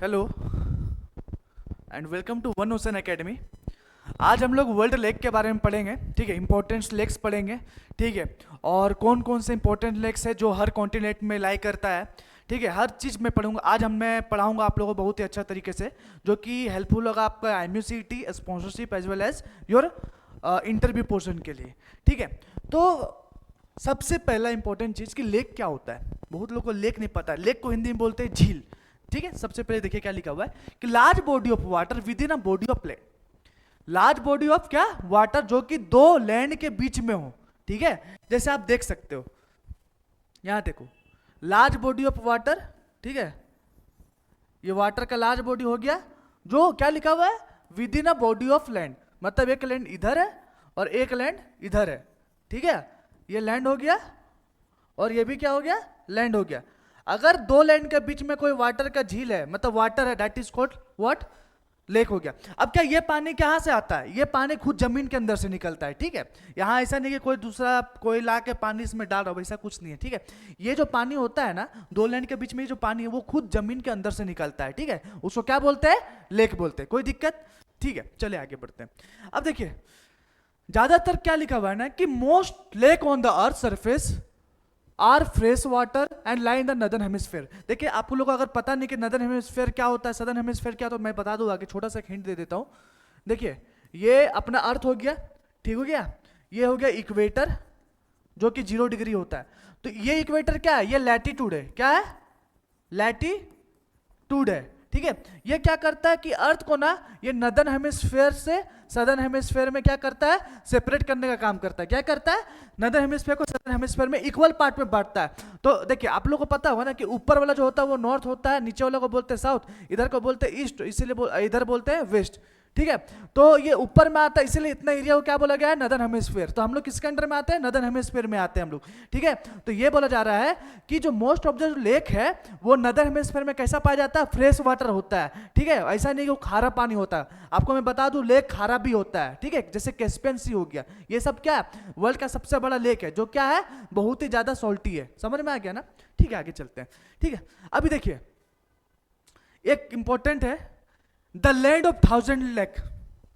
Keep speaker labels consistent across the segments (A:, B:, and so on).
A: Hello and welcome to One Ocean Academy. आज हम लोग वर्ल्ड लेक के बारे में पढ़ेंगे, ठीक है। इंपॉर्टेंट लेक्स पढ़ेंगे, ठीक है। और कौन कौन से इंपॉर्टेंट लेक्स है जो हर कॉन्टिनेंट में लाई करता है, ठीक है। हर चीज़ मैं पढ़ूंगा। आज मैं पढ़ाऊंगा आप लोगों को बहुत ही अच्छा तरीके से, जो कि हेल्पफुल होगा आपका MUCT sponsorship as well as your interview portion के लिए, ठीक है। तो सबसे पहला इंपॉर्टेंट चीज़ कि लेक क्या होता है। बहुत लोगों को लेक नहीं पता है। लेक को हिंदी में बोलते हैं झील, ठीक है। सबसे पहले देखिए क्या लिखा हुआ है कि large body of water with in a body of land. Large body of क्या, वाटर, जो कि दो लैंड के बीच में हो, ठीक है। जैसे आप देख सकते हो, यहां देखो, लार्ज बॉडी ऑफ वाटर, ठीक है। ये वाटर का लार्ज बॉडी हो गया, जो क्या लिखा हुआ है, with in a body of land. मतलब एक लैंड इधर है और एक लैंड इधर है, ठीक है। ये लैंड हो गया और ये भी क्या हो गया, लैंड हो गया। अगर दो लैंड के बीच में कोई वाटर का झील है, मतलब वाटर है, that is called what, lake हो गया। अब क्या ये पानी कहां से आता है, ये पानी खुद जमीन के अंदर से निकलता है, ठीक है। यहां ऐसा नहीं कि कोई दूसरा कोई ला के पानी इसमें डाल रहा हो, ऐसा कुछ नहीं है, ठीक है। ये जो पानी होता है ना, दो लैंड के बीच में जो पानी है, वो खुद जमीन के अंदर से निकलता है, ठीक है। उसको क्या बोलते हैं, लेक बोलते हैं। कोई दिक्कत, ठीक है। चले आगे बढ़ते हैं। अब देखिए ज्यादातर क्या लिखा हुआ है ना कि most lake on the earth surface are fresh water and lie in the northern hemisphere. देखिए आप लोगों को अगर पता नहीं कि नदर्न हेमिस्फेयर क्या होता है, सदर्न हेमिस्फेयर क्या, तो मैं बता दूंगा कि छोटा सा हिंट दे देता हूं। देखिए ये अपना अर्थ हो गया, ठीक हो गया। ये हो गया इक्वेटर, जो कि 0 डिग्री होता है। तो ये इक्वेटर क्या है, ये लैटिट्यूड है। क्या है, लैटिट्यूड है, ठीक है। ये क्या करता है कि अर्थ को ना, ये नदर्न हेमिस्फेयर से सदर्न हेमिस्फेयर में क्या करता है, सेपरेट करने का काम करता है। क्या करता है, नदर्न हेमिस्फेयर को सदर्न हेमिस्फेयर में इक्वल पार्ट में बांटता है। तो देखिए आप लोगों को पता होगा ना कि ऊपर वाला जो होता है वो नॉर्थ होता है, नीचे वाला को बोलते हैं साउथ, इधर को बोलते हैं ईस्ट, इसीलिए इधर बोलते हैं वेस्ट, ठीक है। तो ये ऊपर में आता है, इसीलिए इतना एरिया को क्या बोला गया है, नदर्न हेमिस्फीयर। तो हम लोग किसके अंडर में आते हैं, नदर्न हेमिस्फीयर में आते हैं हम लोग, ठीक है। तो ये बोला जा रहा है कि जो मोस्ट ऑफ द लेक है वो नदर्न हेमिस्फीयर में कैसा पाया जाता है, फ्रेश वाटर होता है, ठीक है। ऐसा नहीं कि वो खारा पानी होता है। आपको मैं बता दूं लेक खारा भी होता है, ठीक है। जैसे कैस्पियन सी हो गया, ये सब क्या है, वर्ल्ड का सबसे बड़ा लेक है, जो क्या है, बहुत ही ज्यादा सॉल्टी है। समझ में आ गया ना, ठीक है। आगे चलते हैं, ठीक है। अभी देखिए एक इंपॉर्टेंट है, द लैंड ऑफ 1000 लेक।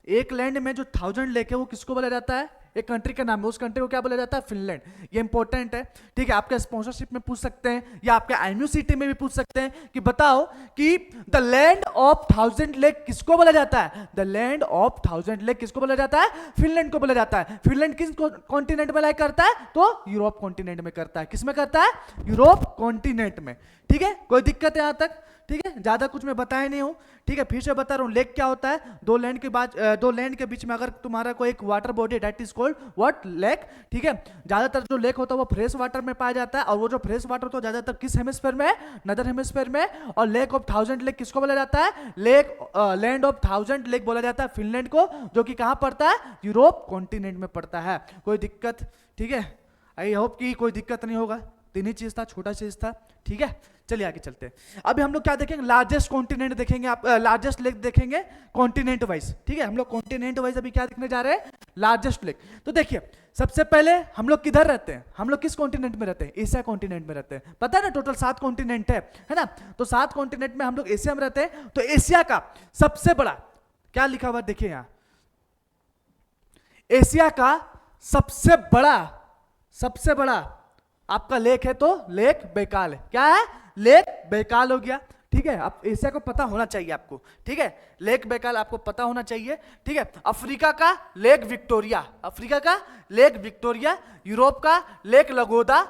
A: एक लैंड में जो 1000 लेक है वो किसको बोला जाता है, एक कंट्री का नाम है, उस कंट्री को क्या बोला जाता है, फिनलैंड। ये इंपॉर्टेंट है, ठीक है। आपके स्पॉन्सरशिप में पूछ सकते हैं या आपके एमयूसीटी में भी पूछ सकते हैं कि बताओ कि द लैंड ऑफ 1000 लेक किसको बोला जाता है। द लैंड ऑफ 1000 लेक किसको बोला जाता है, फिनलैंड को बोला जाता है। फिनलैंड किस कॉन्टिनेंट में लाई करता है, तो यूरोप कॉन्टिनेंट में करता है। किस में करता है, यूरोप कॉन्टिनेंट में, ठीक है। कोई दिक्कत है यहां तक, ठीक है। ज्यादा कुछ मैं बताया नहीं हूं, ठीक है। फिर से बता रहा हूं, लेक क्या होता है, दो लैंड के बाद, दो लैंड के बीच में अगर तुम्हारा कोई एक water body, that is called what, lake, ठीक है। ज्यादातर जो लेक होता है वो फ्रेश वाटर में पाया जाता है, और वो जो फ्रेश वाटर होता है ज्यादातर किस हेमिस्फीयर में है, नदर्न हेमिस्फीयर में। और लेक ऑफ 1000 लेक किसको बोला जाता है, लेक लैंड ऑफ 1000 लेक बोला जाता है फिनलैंड को, जो कि कहां पड़ता है, यूरोप कॉन्टिनेंट में पड़ता है। कोई दिक्कत, ठीक है। आई होप कि कोई दिक्कत नहीं होगा। तीन ही चीज था, छोटा चीज था, ठीक है। चलिए आगे चलते हैं। अभी हम लोग क्या देखेंगे, लार्जेस्ट कॉन्टिनेंट देखेंगे, आप लार्जेस्ट लेक देखेंगे कॉन्टिनेंट वाइज, ठीक है। हम लोग कॉन्टिनेंट वाइज अभी क्या देखने जा रहे हैं, लार्जेस्ट लेक। तो देखिए सबसे पहले हम लोग किधर रहते हैं, हम लोग किस कॉन्टिनेंट में रहते हैं, एशिया कॉन्टिनेंट में रहते हैं। पता है ना टोटल 7 कॉन्टिनेंट है ना। तो 7 कॉन्टिनेंट में हम लोग एशिया में रहते हैं। तो एशिया का सबसे बड़ा क्या लिखा हुआ देखिए यहां, एशिया का सबसे बड़ा आपका लेक है, तो लेक बैकाल है। क्या है, लेक बैकाल हो गया, ठीक है। आप एशिया को पता होना चाहिए आपको, ठीक है। लेक बैकाल आपको पता होना चाहिए, ठीक है। अफ्रीका का लेक विक्टोरिया, अफ्रीका का लेक विक्टोरिया। यूरोप का लेक लगोदा।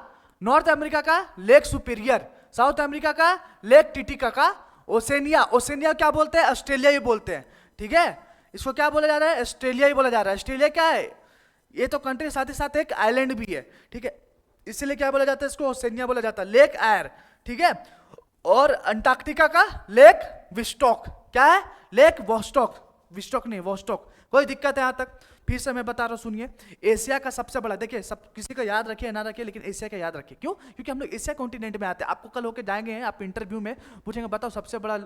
A: नॉर्थ अमेरिका का लेक सुपीरियर। साउथ अमेरिका का लेक टिटिकाका। ओसेनिया, ओसेनिया क्या बोलते हैं, ऑस्ट्रेलिया ही बोलते हैं, ठीक है। इसको क्या बोला जा रहा है, ऑस्ट्रेलिया ही बोला जा रहा है। ऑस्ट्रेलिया क्या है, ये तो कंट्री साथ ही साथ एक आइलैंड भी है, ठीक है। इसलिए क्या बोला जाता है, इसको ओसेनिया बोला जाता है, लेक एयर, ठीक है। और अंटार्कटिका का लेक विस्टॉक। क्या है, लेक वोस्टॉक, विस्टॉक नहीं वोस्टॉक। कोई दिक्कत है यहां तक, फिर से मैं बता रहा हूं सुनिए। एशिया का सबसे बड़ा, देखिए सब किसी को याद रखिए ना रखिए, लेकिन एशिया का याद रखिए। क्यों, क्योंकि हम लोग एशिया कॉन्टिनेंट में आते हैं। आपको कल होके जाएंगे, आप इंटरव्यू में पूछेंगे बताओ सबसे बड़ा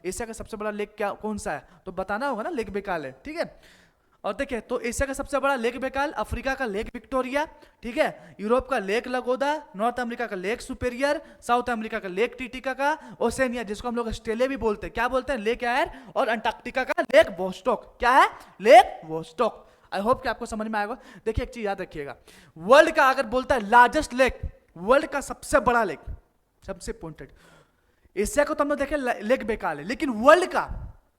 A: एशिया का सबसे बड़ा लेक क्या कौन सा है, तो बताना होगा ना लेक बैकाल है, ठीक है। और देखिए तो एशिया का सबसे बड़ा लेक बेकाल, अफ्रीका का लेक विक्टोरिया, ठीक है, यूरोप का लेक लगोदा, नॉर्थ अमेरिका का लेक सुपेरियर, साउथ अमेरिका का लेक टिटिकाका, ओसेनिया जिसको हम लोग ऑस्ट्रेलिया भी बोलते हैं, क्या बोलते हैं, लेक एयर, और अंटार्कटिका का लेक वोस्टॉक, क्या है, लेक वोस्टॉक। आई होप कि आपको समझ में आएगा। देखिए एक चीज याद रखिएगा, वर्ल्ड का अगर बोलता है लार्जेस्ट लेक, वर्ल्ड का सबसे बड़ा लेक, सबसे इंपॉर्टेंट, एशिया को तो हम लोग देखे लेक बेकाल है, लेकिन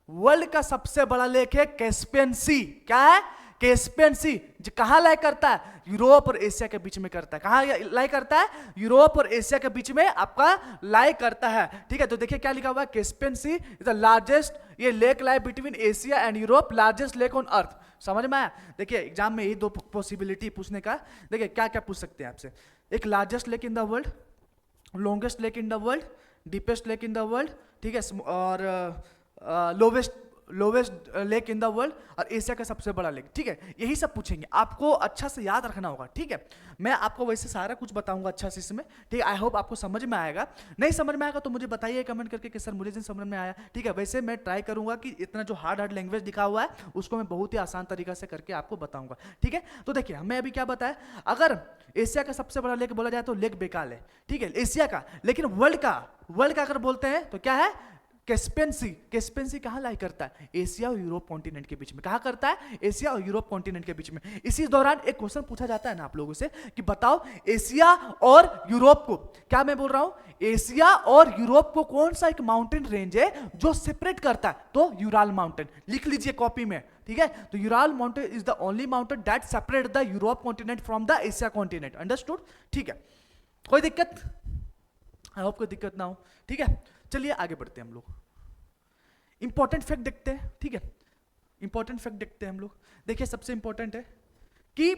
A: वर्ल्ड का सबसे बड़ा लेक है कैस्पियन सी। क्या है, कैस्पियन सी, जो कहां लाई करता है, यूरोप और एशिया के बीच में करता है। कहां लाई करता है, यूरोप और एशिया के बीच में आपका लाई करता है, ठीक है। तो देखिए क्या लिखा हुआ है, Caspian sea is the largest, ये lake lie between Asia and Europe, largest lake on earth. समझ में आया। देखिए एग्जाम में यही दो पॉसिबिलिटी पूछने का, देखिए क्या क्या पूछ सकते हैं आपसे, एक largest lake in the world, longest lake in the world, deepest lake in the world, ठीक है, और lowest lake in the world, और एशिया का सबसे बड़ा लेक, ठीक है। यही सब पूछेंगे, आपको अच्छा से याद रखना होगा, ठीक है। मैं आपको वैसे सारा कुछ बताऊंगा अच्छा से इसमें, ठीक है। आई होप आपको समझ में आएगा, नहीं समझ में आएगा तो मुझे बताइए कमेंट करके कि सर मुझे नहीं समझ में आया, ठीक है। वैसे मैं ट्राई करूंगा कि इतना जो हार्ड लैंग्वेज दिखा हुआ है उसको मैं बहुत ही आसान तरीका से करके आपको बताऊंगा, ठीक है। तो देखिए हमें अभी क्या बताया, अगर एशिया का सबसे बड़ा लेक बोला जाए तो लेक बेकाल है, ठीक है, एशिया का। लेकिन वर्ल्ड का अगर बोलते हैं तो क्या है, कैस्पियन सी कहां लाई करता है, एशिया और यूरोप कॉन्टिनेंट के बीच में। कहां करता है, एशिया और यूरोप कॉन्टिनेंट के बीच में। इसी दौरान एक क्वेश्चन पूछा जाता है ना आप लोगों से कि बताओ एशिया और यूरोप को, क्या मैं बोल रहा हूं, एशिया और यूरोप को कौन सा एक माउंटेन रेंज है जो सेपरेट करता है, तो यूराल माउंटेन। लिख लीजिए कॉपी में, ठीक है। तो Ural mountain is the only mountain that separate the Europe continent from the Asia continent. Understood, ठीक है। कोई दिक्कत, आई होप कोई दिक्कत ना हो, ठीक है। चलिए आगे बढ़ते हैं हम लोग, इंपॉर्टेंट फैक्ट देखते हैं, ठीक है। इंपॉर्टेंट फैक्ट देखते हैं हम लोग। देखिए सबसे इंपॉर्टेंट है कि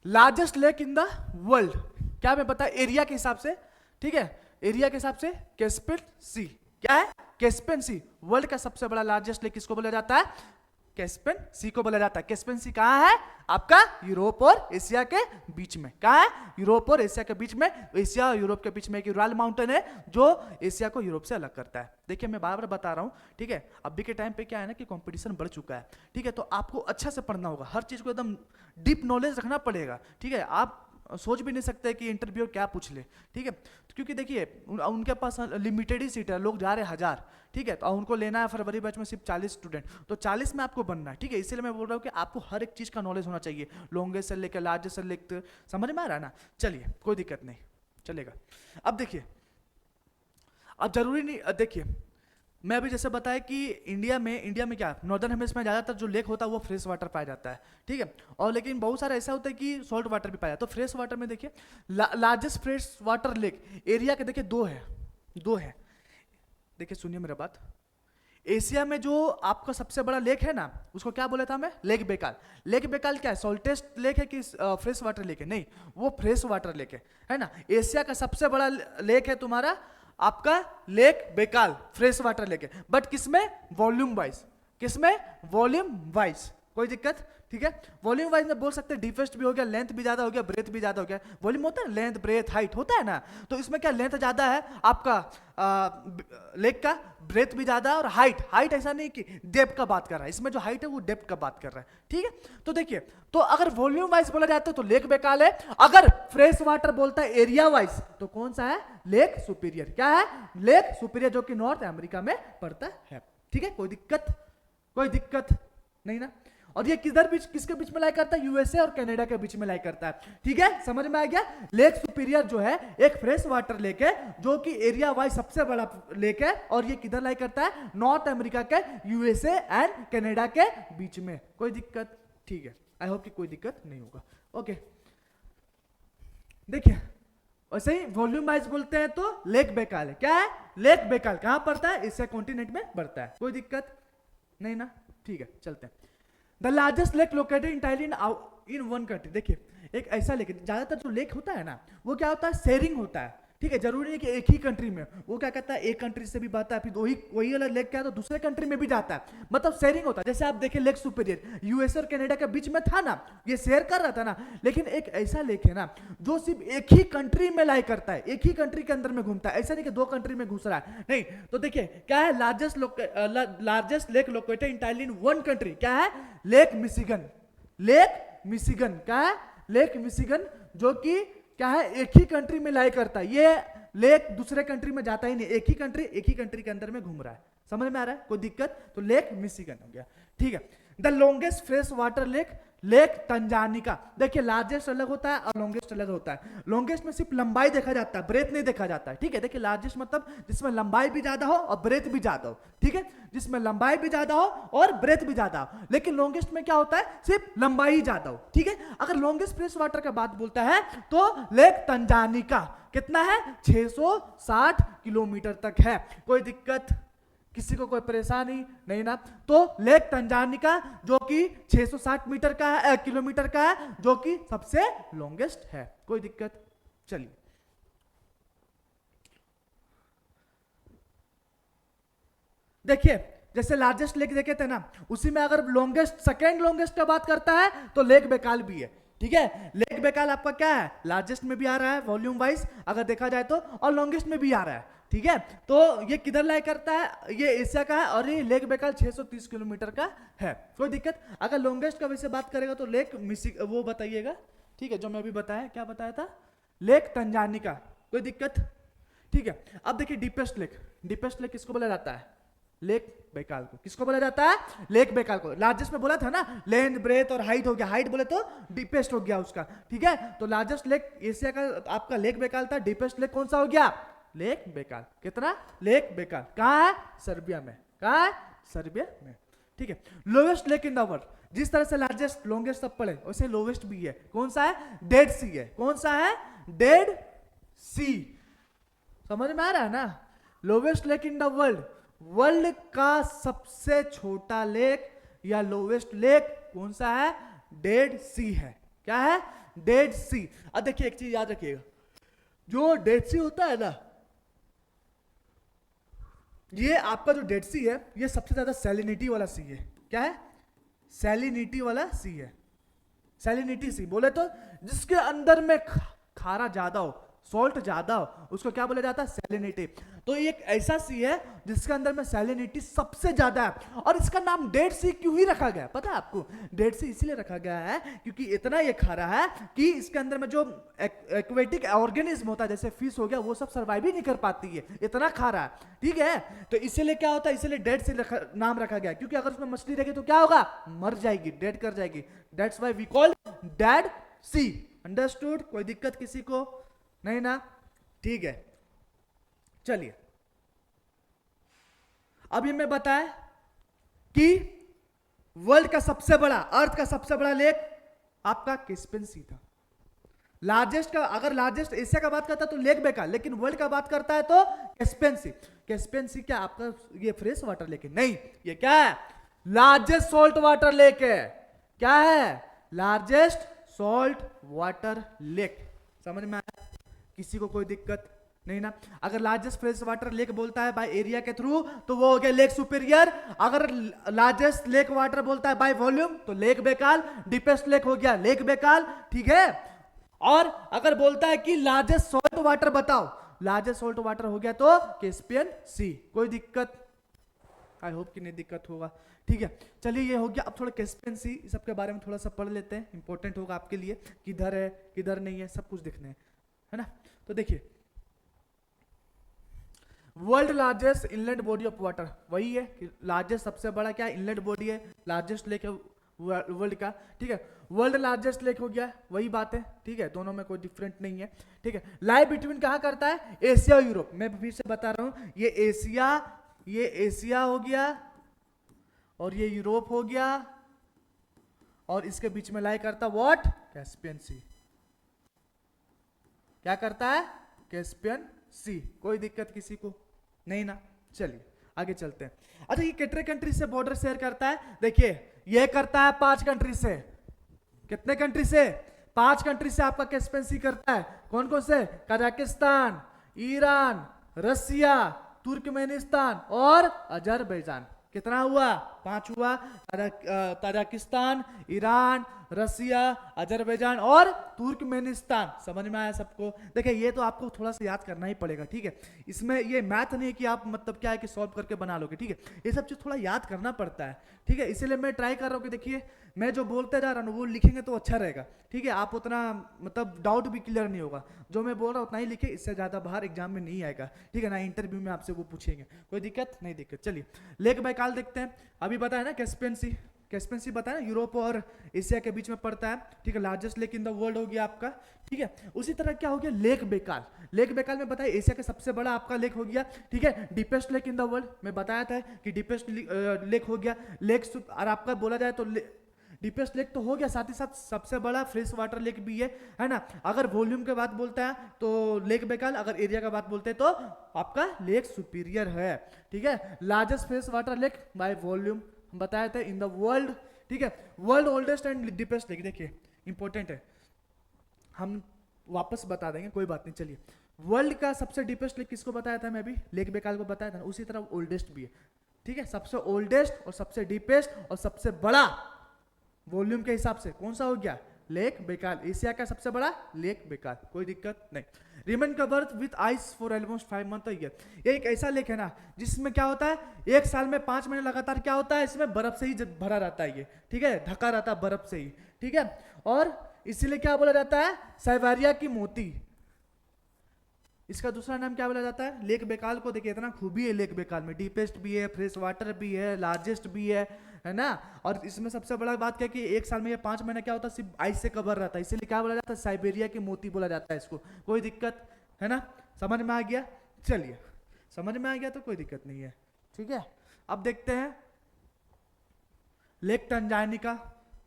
A: largest lake in the world, क्या मैं बता एरिया के हिसाब से, ठीक है, एरिया के हिसाब से कैस्पियन सी। क्या है, कैस्पियन सी, वर्ल्ड का सबसे बड़ा लार्जेस्ट लेक किसको बोला जाता है, कैस्पियन सी को बोला जाता है। कैस्पियन सी कहां है, आपका यूरोप और एशिया के बीच में। कहां है, यूरोप और एशिया के बीच में। एशिया और यूरोप के बीच में एक यूराल माउंटेन है जो एशिया को यूरोप से अलग करता है। देखिए मैं बार बार बता रहा हूं, ठीक है। अभी के टाइम पे क्या है ना कि कंपटीशन बढ़ चुका है, ठीक है। तो आपको अच्छा से पढ़ना होगा, हर चीज को एकदम डीप नॉलेज रखना पड़ेगा, ठीक है। आप सोच भी नहीं सकते कि इंटरव्यू क्या पूछ ले, ठीक है। क्योंकि देखिए उनके पास लिमिटेड ही सीट है, लोग जा रहे हैं 1000, ठीक है। तो उनको लेना है फरवरी बैच में सिर्फ 40 स्टूडेंट, तो 40 में आपको बनना है, ठीक है। इसीलिए मैं बोल रहा हूँ कि आपको हर एक चीज का नॉलेज होना चाहिए, लॉन्गेस्ट से लेकर लार्जेस्ट से लेकर, समझ में आ रहा है ना। चलिए कोई दिक्कत नहीं, चलेगा। अब देखिए, अब जरूरी नहीं, देखिए मैं अभी जैसे बताया कि इंडिया में क्या नॉर्दर्न हेमिस्फीयर में ज्यादातर जो लेक होता है वो फ्रेश वाटर पाया जाता है, ठीक है। और लेकिन बहुत सारा ऐसा होता है कि सॉल्ट वाटर भी पाया जाता है। तो फ्रेश वाटर में देखिए largest fresh water lake area के देखिए दो है। देखिए सुनिए मेरा बात, एशिया में जो आपका सबसे बड़ा लेक है ना उसको क्या बोला था मैं, लेक बेकाल। लेक बेकाल क्या है, सॉल्टेस्ट लेक है कि फ्रेश वाटर लेक है, नहीं वो फ्रेश वाटर लेक है ना। एशिया का सबसे बड़ा लेक है तुम्हारा आपका lake Baikal, fresh water lake है, बट किसमें, वॉल्यूम वाइज, किसमें, वॉल्यूम वाइज। कोई दिक्कत, ठीक है। वॉल्यूम वाइज में बोल सकते हैं डीपेस्ट भी हो गया, लेंथ भी ज्यादा हो गया, ब्रेथ भी ज्यादा हो गया। वॉल्यूम होता है लेंथ ब्रेथ हाइट होता है ना, तो इसमें क्या लेंथ ज्यादा है आपका लेक का, ब्रेथ भी ज्यादा है, और हाइट ऐसा नहीं कि डेप्थ का बात कर रहा है, इसमें जो हाइट है वो डेप्थ का बात कर रहा है, ठीक है। तो देखिए, तो अगर वॉल्यूम वाइज बोला जाता है तो लेक बेकाल है, अगर फ्रेश वाटर बोलता है एरिया वाइज तो कौन सा है, लेक सुपीरियर। क्या है, लेक सुपीरियर, जो कि नॉर्थ अमेरिका में पड़ता है, ठीक है। कोई दिक्कत नहीं ना। और ये किसके बीच में लाई करता है, यूएसए और कनाडा के बीच में लाई करता है, ठीक है। समझ में आ गया। लेक सुपीरियर जो है एक फ्रेश वाटर लेक है जो कि एरिया वाइज सबसे बड़ा लेक है, और ये किधर लाई करता है, नॉर्थ अमेरिका के यूएसए एंड कनाडा के बीच में। कोई दिक्कत, ठीक है। आई होप कि कोई दिक्कत नहीं होगा, ओके। देखिए वैसे ही वॉल्यूम वाइज बोलते हैं तो लेक बेकाल है। क्या है, लेक बेकाल कहां पड़ता है, एशिया कॉन्टिनेंट में पड़ता है। कोई दिक्कत नहीं ना, ठीक है। चलते हैं, the largest lake located entirely in one country. देखिए एक ऐसा लेक, ज्यादातर जो लेक होता है ना वो क्या होता है, शेयरिंग होता है, ठीक है, जरूरी है कि एक ही कंट्री में। वो क्या कहता है, एक कंट्री से भी बहता है, फिर वही वाला लेक क्या है तो दूसरे कंट्री में भी जाता है, मतलब शेयरिंग होता है। जैसे आप देखें लेक सुपीरियर यूएसए और कनाडा के बीच में था ना, ये शेयर कर रहा था ना, लेकिन एक ऐसा लेक है ना जो सिर्फ एक ही कंट्री में लाई करता है, एक ही कंट्री के अंदर में घूमता है, ऐसा नहीं कि दो कंट्री में घुस रहा है, नहीं। तो देखिए क्या है, largest lake located entirely in one country, क्या है, लेक मिशिगन। लेक मिशिगन क्या है, लेक मिशिगन, जो कि क्या है एक ही कंट्री में लाई करता है। ये लेक दूसरे कंट्री में जाता ही नहीं, एक ही कंट्री के अंदर में घूम रहा है। समझ में आ रहा है, कोई दिक्कत? तो लेक मिशिगन हो गया, ठीक है। The longest fresh water lake, lake Tanganyika. देखिए लार्जेस्ट अलग होता है और लॉन्गेस्ट अलग होता है। लॉन्गेस्ट में सिर्फ लंबाई देखा जाता है, ब्रेथ नहीं देखा जाता है, ठीक है। देखिए लार्जेस्ट मतलब जिसमें लंबाई भी ज्यादा हो और ब्रेथ भी ज्यादा हो, ठीक है, जिसमें लंबाई भी ज्यादा हो और ब्रेथ भी ज्यादा हो। लेकिन लॉन्गेस्ट में क्या होता है, सिर्फ लंबाई ही ज्यादा हो, ठीक है। अगर लॉन्गेस्ट फ्रेश वाटर का बात बोलता है तो लेक तंजानिका कितना है, 660 किलोमीटर तक है। कोई दिक्कत, किसी को कोई परेशानी नहीं ना? तो लेक तंजानिका जो कि 660 मीटर का है, किलोमीटर का है, जो कि सबसे लॉन्गेस्ट है। कोई दिक्कत? चलिए देखिए, जैसे लार्जेस्ट लेक देखे थे ना, उसी में अगर लॉन्गेस्ट, सेकेंड लॉन्गेस्ट का बात करता है तो लेक बेकाल भी है, ठीक है। लेक बेकाल आपका क्या है, लार्जेस्ट में भी आ रहा है वॉल्यूम वाइज अगर देखा जाए तो, और लॉन्गेस्ट में भी आ रहा है, ठीक है। तो ये किधर लाई करता है, ये एशिया का है, और ये लेक बेकाल 630 किलोमीटर का है। कोई दिक्कत? अगर लॉन्गेस्ट का वैसे बात करेगा तो लेक वो बताइएगा, ठीक है, जो मैं अभी बताया, क्या बताया था, लेक तंजानिका। कोई दिक्कत? ठीक है। अब देखिए डीपेस्ट लेक, डीपेस्ट लेक किसको बोला जाता है, लेक बेकाल को। किसको बोला जाता है, लेक बेकाल को। लार्जेस्ट में बोला था ना, लेंथ ब्रेथ और हाइट हो गया, हाइट बोले तो डीपेस्ट हो गया उसका, ठीक है। तो लार्जेस्ट लेक एशिया का आपका लेक बेकाल था, डीपेस्ट लेक कौन सा हो गया, लेक बेकाल। कितना, लेक बेकाल। कहां है, सर्बिया में। कहां है, सर्बिया में, ठीक है। Lowest lake in the world, जिस तरह से लार्जेस्ट लॉन्गेस्ट सब पढ़े वैसे लोवेस्ट भी है, कौन सा है, डेड सी है। कौन सा है, डेड सी। समझ में आ रहा है ना, lowest lake in the world, world का सबसे छोटा लेक या लोवेस्ट लेक कौन सा है, डेड सी है। क्या है, डेड सी। अब देखिए एक चीज याद रखिएगा, जो डेड सी होता है ना, ये आपका जो डेड सी है, ये सबसे ज्यादा सैलिनिटी वाला सी है। क्या है, सैलिनिटी वाला सी है। सैलिनिटी सी बोले तो जिसके अंदर में खारा ज्यादा हो, सॉल्ट ज्यादा हो, उसको क्या बोला जाता है, सैलिनिटी। तो ये एक ऐसा सी है जिसके अंदर में सैलिनिटी सबसे ज्यादा है, और इसका नाम डेड सी क्यों ही रखा गया पता है आपको, डेड सी इसलिए रखा गया है क्योंकि इतना ये खारा है कि इसके अंदर में जो एक्वेटिक ऑर्गेनिज्म होता है, जैसे फिश हो गया, वो सब सर्वाइव ही नहीं कर पाती है, इतना खारा है, ठीक है। तो इसीलिए क्या होता है, इसीलिए डेड सी नाम रखा गया, क्योंकि अगर उसमें मछली रहेगी तो क्या होगा, मर जाएगी, डेड कर जाएगी। That's why we call Dead Sea. Understood? कोई दिक्कत किसी को नहीं ना? ठीक है, चलिए अब ये मैं बताया कि वर्ल्ड का सबसे बड़ा, अर्थ का सबसे बड़ा लेक आपका कैस्पियन सी था। लार्जेस्ट का, अगर लार्जेस्ट एशिया का बात करता है तो लेक बेकाल, लेकिन वर्ल्ड का बात करता है तो कैस्पियन सी। कैस्पियन सी क्या आपका ये फ्रेश वाटर लेक है? नहीं, ये क्या है, लार्जेस्ट सॉल्ट वाटर लेक है। क्या है, लार्जेस्ट सॉल्ट वाटर लेक। समझ में आया? किसी को कोई दिक्कत नहीं ना? अगर लार्जेस्ट फ्रेश वाटर लेक बोलता है बाय एरिया के थ्रू तो वो हो गया लेक सुपीरियर। अगर लार्जेस्ट लेक वाटर बोलता है बाय वॉल्यूम तो लेक बेकाल। डीपेस्ट लेक हो गया लेक बेकाल, ठीक है। और अगर बोलता है कि लार्जेस्ट सॉल्ट वाटर बताओ, लार्जेस्ट सॉल्ट वाटर हो गया तो कैस्पियन सी। कोई दिक्कत? आई होप कि नहीं दिक्कत होगा, ठीक है। चलिए ये हो गया। अब थोड़ा कैस्पियन सी सबके बारे में थोड़ा सा पढ़ लेते हैं, इंपॉर्टेंट होगा आपके लिए, किधर है किधर नहीं है सब कुछ देखना है ना। तो देखिए world largest inland body of water, वही है कि लार्जेस्ट सबसे बड़ा क्या इनलैंड बॉडी है, लार्जेस्ट लेक है वर्ल्ड का, ठीक है। वर्ल्ड लार्जेस्ट लेक हो गया, वही बात है, ठीक है, दोनों में कोई डिफरेंट नहीं है, ठीक है। लाई बिटवीन कहां करता है, एशिया और यूरोप। मैं फिर से बता रहा हूं, ये एशिया हो गया और ये यूरोप हो गया, और इसके बीच में लाई करता व्हाट, कैस्पियन सी। क्या करता है, कैस्पियन सी। कोई दिक्कत किसी को नहीं ना? चलिए आगे चलते हैं। अच्छा ये कितने कंट्री से बॉर्डर शेयर करता है? देखिए ये करता है 5 कंट्री से। कितने कंट्री से? 5 कंट्री से आपका कैस्पियन सी करता है। कौन कौन से? कजाकिस्तान, ईरान, रसिया, तुर्कमेनिस्तान और अजरबैजान। कितना हुआ? 5 हुआ। ताजिकिस्तान, ईरान, रसिया, अजरबैजान और तुर्कमेनिस्तान। समझ में आया सबको? देखिए ये तो आपको थोड़ा सा याद करना ही पड़ेगा, ठीक है। इसमें ये मैथ नहीं कि आप मतलब क्या है कि सॉल्व करके बना लोगे, ठीक है। ये सब चीज थोड़ा याद करना पड़ता है, ठीक है। इसीलिए मैं ट्राई कर रहा हूँ कि देखिए मैं जो बोलते जा रहा हूँ वो लिखेंगे तो अच्छा रहेगा, ठीक है। आप उतना मतलब डाउट भी क्लियर नहीं होगा, जो मैं बोल रहा हूँ उतना ही लिखे, इससे ज़्यादा बाहर एग्जाम में नहीं आएगा, ठीक है ना। इंटरव्यू में आपसे वो पूछेंगे, कोई दिक्कत नहीं। दिक्कत चलिए लेक बैकाल देखते हैं। अभी बताया ना कैस्पियन सी, कैस्पियन सी बताया यूरोप और एशिया के बीच में पड़ता है, ठीक है। Largest lake in the world हो गया आपका, ठीक है। उसी तरह क्या हो गया लेक बैकाल। लेक बैकाल में बताया एशिया का सबसे बड़ा आपका लेक हो गया, ठीक है। Deepest lake in the world में बताया था कि डीपेस्ट लेक हो गया लेक। और आपका बोला जाए तो डीपेस्ट लेक तो हो गया, साथ ही साथ सबसे बड़ा फ्रेश वाटर लेक भी है ना। अगर वॉल्यूम के बात बोलता है तो लेक बैकाल, अगर एरिया का बात बोलते हैं तो आपका लेक सुपीरियर है, ठीक है। Largest fresh water lake by volume बताया था इन द वर्ल्ड, ठीक है। World oldest and deepest lake, देखिए इंपॉर्टेंट है, हम वापस बता देंगे, कोई बात नहीं। चलिए वर्ल्ड का सबसे डीपेस्ट लेक किसको बताया था? मैं भी लेक बैकाल को बताया था, उसी तरह ओल्डेस्ट भी है, ठीक है। सबसे ओल्डेस्ट और सबसे डीपेस्ट और सबसे बड़ा वॉल्यूम के हिसाब से कौन सा हो गया? Lake Baikal. एशिया का सबसे बड़ा लेक बैकाल, कोई दिक्कत नहीं। Remain covered with ice for almost 5 month year. ये एक ऐसा लेक है ना जिसमें क्या होता है, एक साल में 5 महीने लगातार क्या होता है, इसमें बर्फ से ही भरा रहता है ये, ठीक है, ढका रहता है बर्फ से ही, ठीक है। और इसीलिए क्या बोला जाता है? साइबेरिया की मोती। इसका दूसरा नाम क्या बोला जाता है? लेक बैकाल को देखिए इतना खूबी है लेक बैकाल में, डीपेस्ट भी है, फ्रेश वाटर भी है, लार्जेस्ट भी है ना। और इसमें सबसे बड़ा बात क्या है कि एक साल में ये 5 महीने क्या होता है, सिर्फ आइस से कवर रहता है, इसीलिए क्या बोला जाता है? साइबेरिया की मोती बोला जाता है इसको। कोई दिक्कत है ना? समझ में आ गया? चलिए समझ में आ गया तो कोई दिक्कत नहीं है, ठीक है। अब देखते हैं लेक टंजानिका,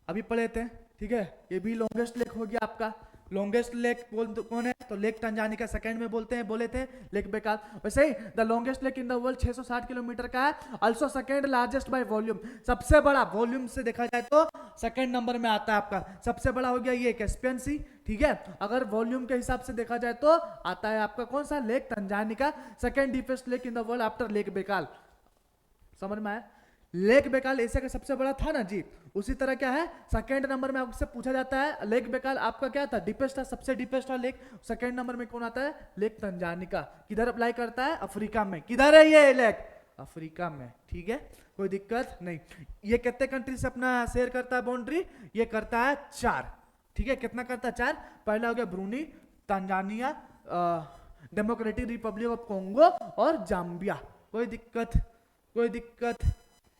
A: अभी पढ़े थे, ठीक है। ये भी लॉन्गेस्ट लेक हो गया आपका। लॉन्गेस्ट लेक कौन है? तो लेक टंजानिका सेकंड में बोले थे लेक बैकाल। वैसे ही the longest lake in the world 660 kilometre का है। Also second largest by volume, सबसे बड़ा वॉल्यूम से देखा जाए तो सेकंड नंबर में आता है आपका। सबसे बड़ा हो गया ये कैस्पियन सी, ठीक है। अगर वॉल्यूम के हिसाब से देखा जाए तो आता है आपका कौन सा? Lake Tanganyika. Second deepest lake in the world after lake Baikal. समझ में आया? लेक बैकाल एशिया का सबसे बड़ा था ना जी, उसी तरह क्या है सेकंड नंबर में आपसे पूछा जाता है लेक बैकाल आपका क्या था? डीपेस्ट था, सबसे डीपेस्ट था लेक। सेकंड नंबर में कौन आता है? लेक टंजानिका। किधर अप्लाई करता है? अफ्रीका में। किधर है ये लेक? अफ्रीका में, ठीक है, कोई दिक्कत नहीं। ये कितने कंट्री से अपना शेयर करता है बाउंड्री? ये करता है 4, ठीक है। कितना करता है? 4। पहला हो गया Bruny, Tanzania, democratic Republic of Congo और जाम्बिया। कोई दिक्कत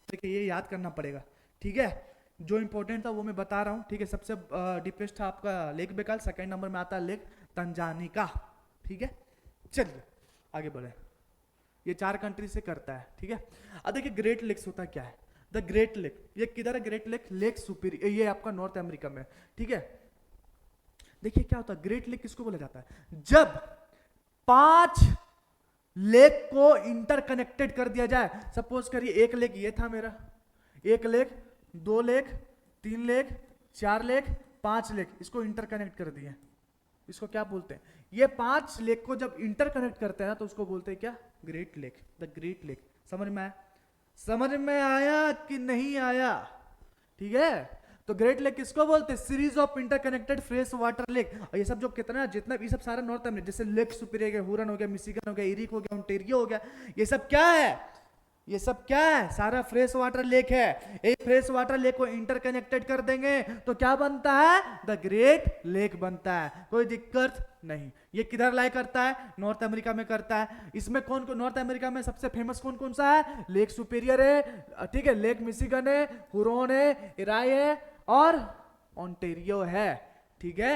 A: देखिए ये याद करना पड़ेगा, ठीक है। जो इंपॉर्टेंट था वो मैं बता रहा हूँ, ठीक है। सबसे डीपेस्ट था आपका लेक बैकाल, सेकंड नंबर में आता है लेक तंजानिका, ठीक है। चलिए आगे बढ़े। ये 4 कंट्री से करता है, ठीक है। अब देखिए ग्रेट लेक्स होता क्या है? द ग्रेट लेक, ये किधर है ग्रेट लेक? लेक सुपीरियर, ये आपका नॉर्थ अमेरिका में, ठीक है। देखिए क्या होता है, ग्रेट लेक किसको बोला जाता है? जब 5 लेक को इंटरकनेक्टेड कर दिया जाए। सपोज करिए एक लेक ये था मेरा, एक lake, 2 lake, 3 lake, 4 lake, 5 lake, इसको इंटरकनेक्ट कर दिए, इसको क्या बोलते हैं? ये 5 लेक को जब इंटरकनेक्ट करते हैं ना तो उसको बोलते हैं क्या? Great lake, the great lake. समझ में आया? समझ में आया कि नहीं आया? ठीक है, तो ग्रेट लेक किसको बोलते हैं? Series of interconnected fresh water lake. और ये सब जो कितना जितना ये सब सारा नॉर्थ अमेरिका, जैसे लेक सुपीरियर, हुरन हो गया, मिशिगन हो गया, इरिक हो गया, ओंटारियो हो गया, ये सब क्या है? ये सब क्या है? सारा फ्रेश वाटर लेक है। एक फ्रेश वाटर लेक को इंटरकनेक्टेड कर देंगे तो क्या बनता है? द ग्रेट लेक बनता है। कोई दिक्कत नहीं। ये किधर लाई करता है? नॉर्थ अमेरिका में करता है। इसमें कौन कौन नॉर्थ अमेरिका में सबसे फेमस कौन कौन सा है? लेक सुपीरियर है, ठीक है, लेक मिशिगन है, हुरॉन है, इराई है और ओंटारियो है, ठीक है।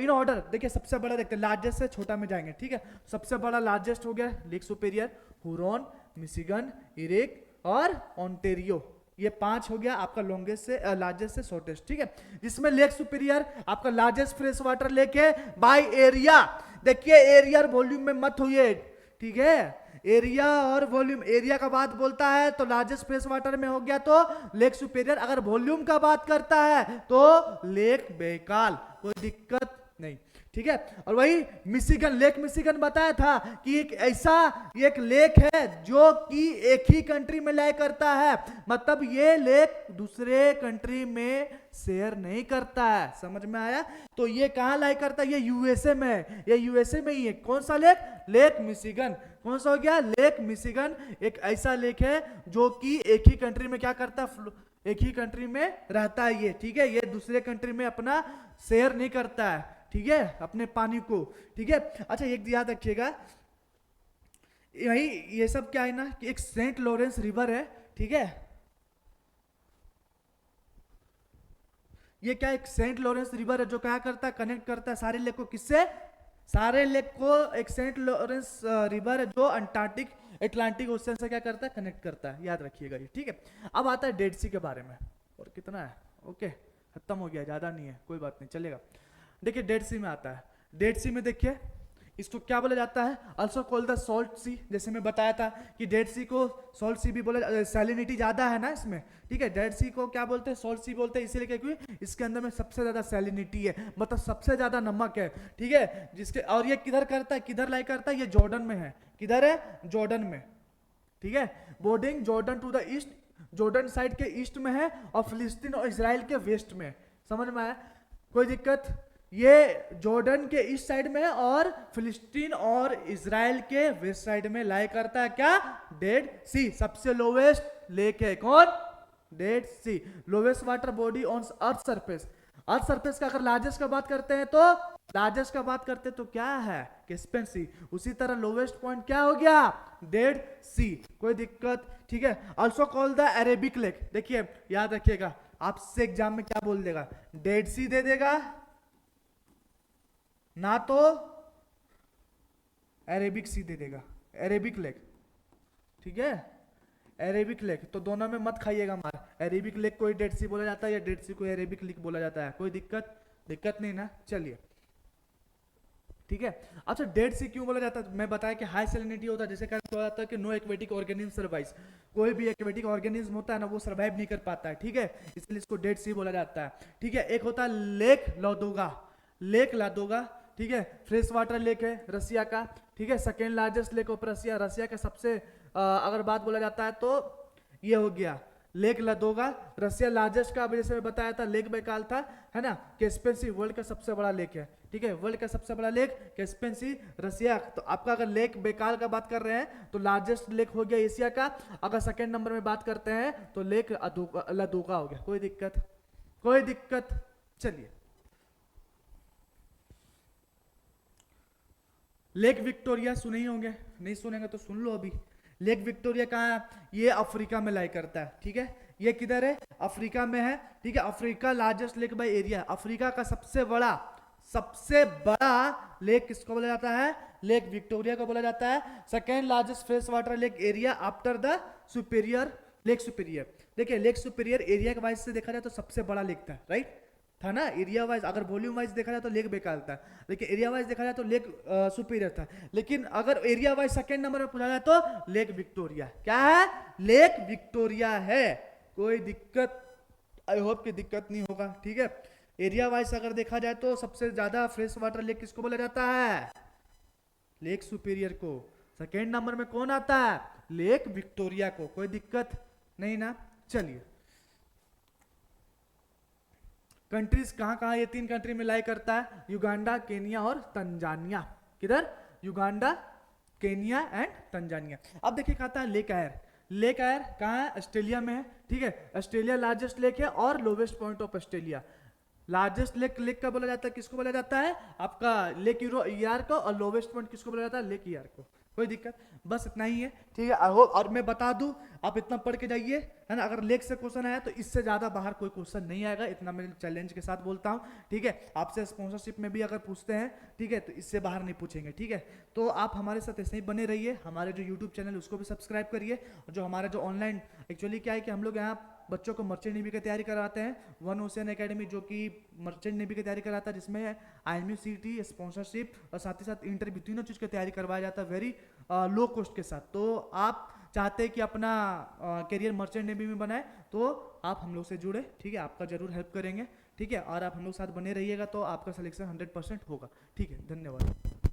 A: इन ऑर्डर देखिए, सबसे बड़ा देखते हैं, लार्जेस्ट से छोटा में जाएंगे, ठीक है। सबसे बड़ा लार्जेस्ट हो गया lake superior, Huron, Michigan, Eric और ओंटारियो। ये 5 हो गया आपका लॉन्गेस्ट से लार्जेस्ट से शॉर्टेस्ट, ठीक है। जिसमें लेक सुपीरियर आपका लार्जेस्ट फ्रेश वाटर लेक है बाय एरिया। देखिए एरिया और वॉल्यूम में मत होइए, ठीक है। एरिया और वॉल्यूम, एरिया का बात बोलता है तो लार्जेस्ट फ्रेश वाटर में हो गया तो लेक सुपीरियर, अगर वॉल्यूम का बात करता है तो लेक बैकाल। कोई दिक्कत नहीं, ठीक है। और वही मिशिगन, लेक मिशिगन बताया था कि एक ऐसा एक लेक है जो कि एक ही कंट्री में लाई करता है, मतलब ये लेक दूसरे कंट्री में शेयर नहीं करता है, समझ में आया। तो ये कहां लाई करता है, ये यूएसए में है, ये यूएसए में ही है। कौन सा लेक, लेक मिशिगन। कौन सा हो गया, लेक मिशिगन। एक ऐसा लेक है जो कि एक ही कंट्री में क्या करता है, एक ही कंट्री में रहता है ये, ठीक है। ये दूसरे कंट्री में अपना शेयर नहीं करता है, ठीक है, अपने पानी को, ठीक है। अच्छा एक याद रखिएगा, यही ये सब क्या है ना कि एक सेंट लॉरेंस रिवर है, ठीक है। ये क्या एक सेंट लॉरेंस रिवर है जो क्या करता है, कनेक्ट करता है सारे लेक को, किससे, सारे लेक को एक सेंट लॉरेंस रिवर है जो अंटार्कटिक अटलांटिक ओशन से क्या करता है, कनेक्ट करता है, याद रखिएगा ये, ठीक है। अब आता है डेड सी के बारे में, और कितना है, ओके खत्म हो गया, ज्यादा नहीं है, कोई बात नहीं चलेगा। देखिए डेड सी में आता है, डेड सी में देखिए इसको क्या बोला जाता है, अल्सो कॉल द सॉल्ट सी। जैसे मैं बताया था कि डेड सी को सॉल्ट सी भी बोला, सैलिनिटी ज्यादा है ना इसमें, ठीक है। डेड सी को क्या बोलते हैं, सॉल्ट सी बोलते हैं, इसीलिए क्योंकि इसके अंदर में सबसे ज्यादा सैलिनिटी है, मतलब सबसे ज्यादा नमक है, ठीक है। जिसके और ये किधर करता है, किधर लाई करता है, ये जॉर्डन में है, किधर है, जॉर्डन में, ठीक है। Bordering Jordan to the east, Jordan side के ईस्ट में है, और फिलिस्तीन और इजराइल के वेस्ट में, समझ में आया, कोई दिक्कत। ये जॉर्डन के ईस्ट साइड में है और फिलिस्तीन और इजराइल के वेस्ट साइड में लाई करता है क्या, डेड सी। सबसे लोवेस्ट लेक है कौन, Dead Sea, lowest water body on earth surface. Earth surface का अगर लार्जेस्ट का बात करते हैं तो, लार्जेस्ट का बात करते हैं तो क्या है, कैस्पियन सी। उसी तरह लोवेस्ट पॉइंट क्या हो गया, डेड सी, कोई दिक्कत, ठीक है। Also call the Arabic lake. देखिए याद रखिएगा, आपसे एग्जाम में क्या बोल देगा, डेड सी दे देगा ना तो अरेबिक सी दे देगा, अरेबिक लेक, ठीक है। अरेबिक लेक, तो दोनों में मत खाइएगा मार, अरेबिक लेक को डेड सी बोला जाता है या डेड सी को अरेबिक लेक बोला जाता है, कोई दिक्कत, दिक्कत नहीं ना, चलिए ठीक है। अच्छा डेड सी क्यों बोला जाता है, मैं बताया कि हाई सैलिनिटी होता है, जैसे क्या बोला जाता है कि नो एक्वेटिक ऑर्गेनिज्म सर्वाइव, कोई भी एक्वेटिक ऑर्गेनिज्म होता है ना वो सर्वाइव नहीं कर पाता है, ठीक है, इसलिए इसको डेड सी बोला जाता है, ठीक है। एक होता है लेक लादोगा, लेक लादोगा, ठीक है, फ्रेश वाटर लेक है रसिया का, ठीक है, second largest lake of Russia, Russia का सबसे अगर बात बोला जाता है तो ये हो गया लेक लादोगा, रसिया लार्जेस्ट का, जैसे मैं बताया था लेक बैकाल था, है ना, कैस्पियन सी वर्ल्ड का सबसे बड़ा लेक है, ठीक है, वर्ल्ड का सबसे बड़ा लेक कैस्पियन सी रसिया। तो आपका अगर लेक बैकाल का बात कर रहे हैं तो लार्जेस्ट लेक हो गया एशिया का, अगर सेकेंड नंबर में बात करते हैं तो लेक लादोगा हो गया, कोई दिक्कत, कोई दिक्कत, चलिए। लेक विक्टोरिया सुने ही होंगे, नहीं सुनेंगे तो सुन लो अभी। लेक विक्टोरिया कहाँ है, ये अफ्रीका में लाई करता है, ठीक है, ये किधर है, अफ्रीका में है, ठीक है। Africa largest lake by area, Africa का सबसे बड़ा लेक किसको बोला जाता है, लेक विक्टोरिया को बोला जाता है। Second largest fresh water lake area after the superior, lake superior. देखिए लेक सुपीरियर एरिया के वाइज से देखा जाए तो सबसे बड़ा लेक था, राइट था ना, एरिया वाइज अगर वॉल्यूम वाइज देखा जाए तो लेक बेकार था, लेकिन एरिया वाइज देखा जाए तो लेक सुपीरियर था। लेकिन अगर एरिया वाइज सेकंड नंबर में पूछा जाए तो लेक विक्टोरिया, क्या है, लेक विक्टोरिया है, कोई दिक्कत, आई होप कि दिक्कत नहीं होगा, ठीक है। एरिया वाइज अगर देखा जाए तो सबसे ज्यादा फ्रेश वाटर लेक किसको बोला जाता है, लेक सुपीरियर को। सेकेंड नंबर में कौन आता है, लेक विक्टोरिया को, कोई दिक्कत नहीं ना, चलिए। कंट्रीज कहाँ ये तीन कंट्री में लाई करता है, युगांडा, केनिया और तंजानिया, किधर, युगांडा, केनिया एंड तंजानिया। अब देखिए कहता है लेक आयर, लेक आयर कहाँ है, ऑस्ट्रेलिया में है, ठीक है, ऑस्ट्रेलिया लार्जेस्ट लेक है और lowest point of Australia. Largest lake का बोला जाता है, किसको बोला जाता है, आपका लेक ईआर को, और लोवेस्ट पॉइंट किसको बोला जाता है, लेक ईआर को, कोई दिक्कत, बस इतना ही है, ठीक है। और मैं बता दूं, आप इतना पढ़ के जाइए, है ना, अगर लेक से क्वेश्चन आया तो इससे ज्यादा बाहर कोई क्वेश्चन नहीं आएगा, इतना मैं चैलेंज के साथ बोलता हूं, ठीक है। आपसे स्पॉन्सरशिप में भी अगर पूछते हैं, ठीक है, तो इससे बाहर नहीं पूछेंगे, ठीक है। तो आप हमारे साथ ऐसे ही बने रहिए, हमारे जो यूट्यूब चैनल है उसको भी सब्सक्राइब करिए, जो हमारा जो ऑनलाइन, एक्चुअली क्या है कि हम लोग यहाँ बच्चों को मर्चेंट नेवी की तैयारी कराते हैं, वन ओशियन एकेडमी जो कि मर्चेंट नेवी की तैयारी कराता है, जिसमें आईएमयू सीटी स्पॉन्सरशिप और साथ ही साथ इंटरव्यू तीनों चीज़ की तैयारी करवाया जाता है वेरी लो कॉस्ट के साथ। तो आप चाहते हैं कि अपना करियर मर्चेंट नेवी में बनाए, तो आप हम लोग से जुड़े, ठीक है, आपका जरूर हेल्प करेंगे, ठीक है, और आप हम लोग साथ बने रहिएगा तो आपका सिलेक्शन 100% होगा, ठीक है, धन्यवाद।